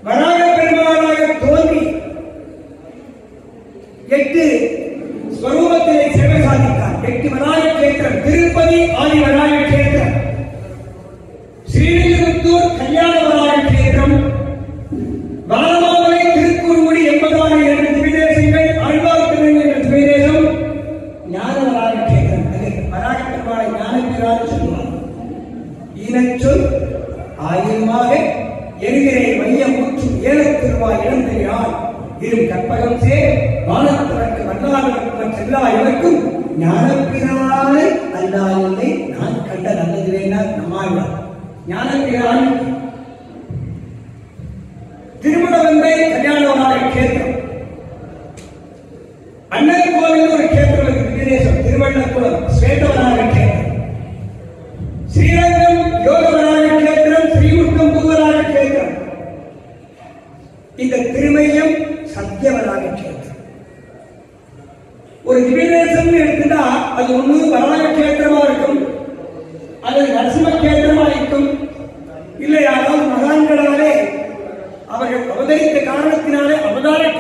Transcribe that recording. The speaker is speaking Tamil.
வராக பெருமாளாக தோன்றி 8 ஸ்வரூபத்திலே சேவை சாதித்தார். 8 வராக கேத்திரம், திருப்பதி ஆதி வராக கேத்திரம், ஸ்ரீவில்லிபுத்தூர் கல்யாண வராக கேத்திரம், பாலமாமலை திருக்குறுங்குடி என்பதான 2 திவ்யதேசங்கள், ஆழ்வார்த்திருநங்கை என்ற திவ்யதேசம், ஞான வராக கேத்திரம். வராக பெருமாளை ஞானப்பிரான் சொல்லுவார். ஈனச்சொல் ஆயிரமாக எரிகிறை மையம் முற்றும் ஏலத்திருவாய் இளந்தெரியாள் இரும் கற்பகம் சேர் வானத்திற்கு வல்லாளர்களுக்கு செல்லா இவருக்கும் ஞானப்பிரானை அல்லாததை நான் கண்ட நல்லது வேண்டாம். நம்மாழ்வார் ஞானப்பிரான் திருமணவந்தை கல்யாணவராக கேத்திரம், அண்ணன் கோவில் ஒரு கேத்திரம் விதேசம், திருவண்ணக்குளம் ஸ்வேதவராக கேத்திரம், ஸ்ரீரங்கம் யோகவராக கேத்திரம், ஸ்ரீமுக்கம் பூவராக கேத்திரம், இந்த திருமையம் சத்தியவராக கேத்திரம். ஒரு திவ்யதேசம் எடுத்துட்டா அது ஒண்ணு வராக கேத்திரமா இருக்கும், அது நரசிம்ம கேத்திரமா இருக்கும், இல்லை யாராவது மகான்களாலே அவர்கள் அவதரித்த காரணத்தினாலே அவதார கேத்திரம்